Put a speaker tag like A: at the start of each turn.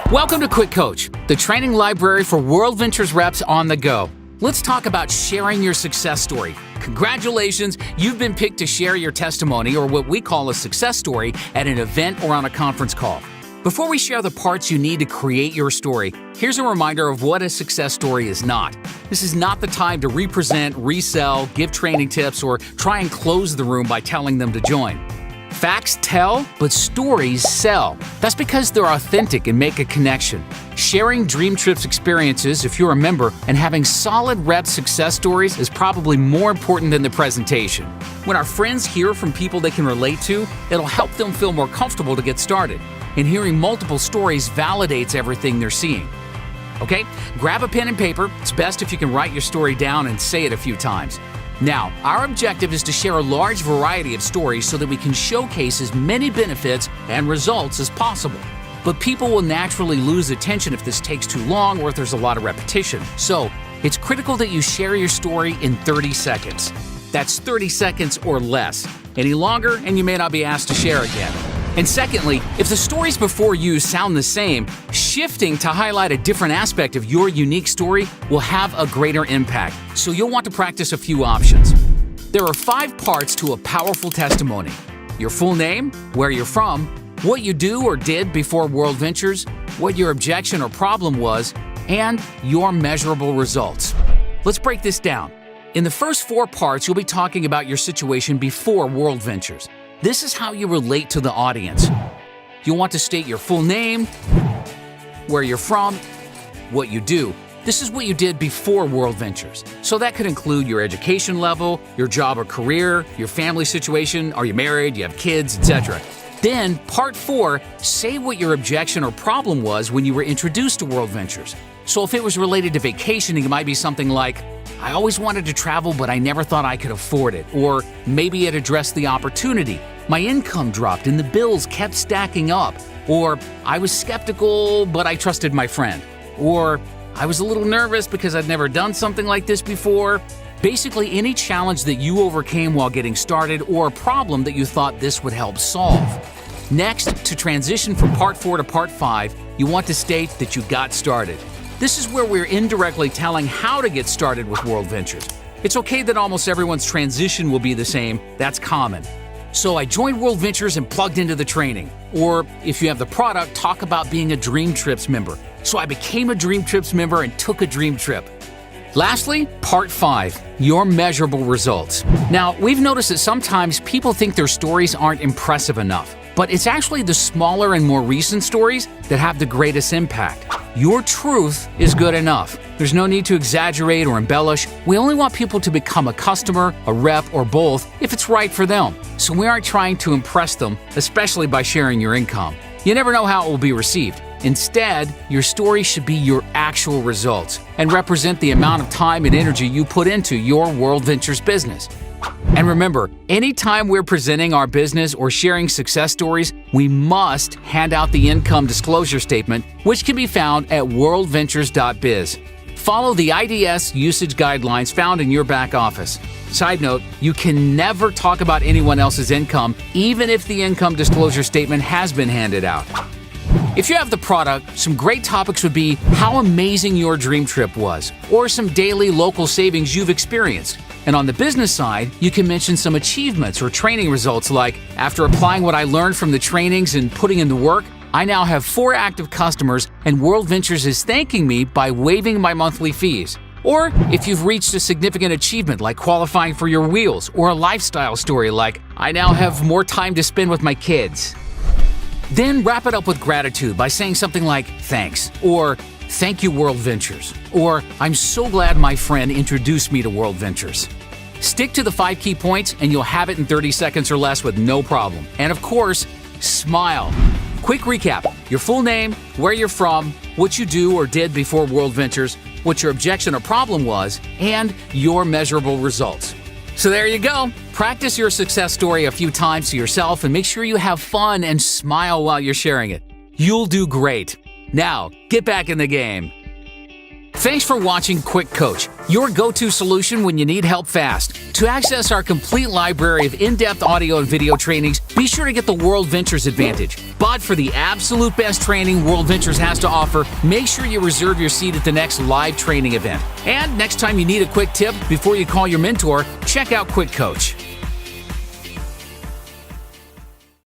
A: Welcome to Quick Coach, the training library for World Ventures reps on the go. Let's talk about sharing your success story. Congratulations, you've been picked to share your testimony, or what we call a success story, at an event or on a conference call. Before we share the parts you need to create your story, here's a reminder of what a success story is not. This is not the time to represent, resell, give training tips, or try and close the room by telling them to join. Facts tell, but stories sell. That's because they're authentic and make a connection. Sharing DreamTrips experiences, if you're a member, and having solid rep success stories is probably more important than the presentation. When our friends hear from people they can relate to, it'll help them feel more comfortable to get started. And hearing multiple stories validates everything they're seeing. Okay, grab a pen and paper. It's best if you can write your story down and say it a few times. Now, our objective is to share a large variety of stories so that we can showcase as many benefits and results as possible. But people will naturally lose attention if this takes too long or if there's a lot of repetition. So, it's critical that you share your story in 30 seconds. That's 30 seconds or less. Any longer, and you may not be asked to share again. And secondly, if the stories before you sound the same, shifting to highlight a different aspect of your unique story will have a greater impact. So you'll want to practice a few options. There are 5 parts to a powerful testimony: your full name, where you're from, what you do or did before World Ventures, what your objection or problem was, and your measurable results. Let's break this down. In the first 4 parts, you'll be talking about your situation before World Ventures. This is how you relate to the audience. You'll want to state your full name, where you're from, what you do. This is what you did before World Ventures. So that could include your education level, your job or career, your family situation, are you married, you have kids, etc. Then, part 4, say what your objection or problem was when you were introduced to World Ventures. So if it was related to vacationing, it might be something like, I always wanted to travel, but I never thought I could afford it. Or maybe it addressed the opportunity. My income dropped and the bills kept stacking up. Or I was skeptical, but I trusted my friend. Or I was a little nervous because I'd never done something like this before. Basically, any challenge that you overcame while getting started or a problem that you thought this would help solve. Next, to transition from part 4 to part 5, you want to state that you got started. This is where we're indirectly telling how to get started with World Ventures. It's okay that almost everyone's transition will be the same. That's common. So I joined World Ventures and plugged into the training. Or if you have the product, talk about being a DreamTrips member. So I became a DreamTrips member and took a dream trip. Lastly, part 5, your measurable results. Now, we've noticed that sometimes people think their stories aren't impressive enough. But it's actually the smaller and more recent stories that have the greatest impact. Your truth is good enough. There's no need to exaggerate or embellish. We only want people to become a customer, a rep, or both if it's right for them. So we aren't trying to impress them, especially by sharing your income. You never know how it will be received. Instead, your story should be your actual results and represent the amount of time and energy you put into your World Ventures business. And remember, anytime we're presenting our business or sharing success stories, we must hand out the income disclosure statement, which can be found at worldventures.biz. Follow the IDS usage guidelines found in your back office. Side note, you can never talk about anyone else's income, even if the income disclosure statement has been handed out. If you have the product, some great topics would be how amazing your dream trip was, or some daily local savings you've experienced. And on the business side, you can mention some achievements or training results like, after applying what I learned from the trainings and putting in the work, I now have 4 active customers and World Ventures is thanking me by waiving my monthly fees. Or if you've reached a significant achievement like qualifying for your wheels, or a lifestyle story like, I now have more time to spend with my kids. Then wrap it up with gratitude by saying something like, thanks, or thank you, World Ventures, or I'm so glad my friend introduced me to World Ventures. Stick to the 5 key points and you'll have it in 30 seconds or less with no problem. And of course, smile. Quick recap: your full name, where you're from, what you do or did before World Ventures, what your objection or problem was, and your measurable results. So there you go. Practice your success story a few times to yourself and make sure you have fun and smile while you're sharing it. You'll do great. Now, get back in the game. Thanks for watching Quick Coach, your go-to solution when you need help fast. To access our complete library of in-depth audio and video trainings, be sure to get the World Ventures Advantage. But for the absolute best training World Ventures has to offer, make sure you reserve your seat at the next live training event. And next time you need a quick tip before you call your mentor, check out Quick Coach.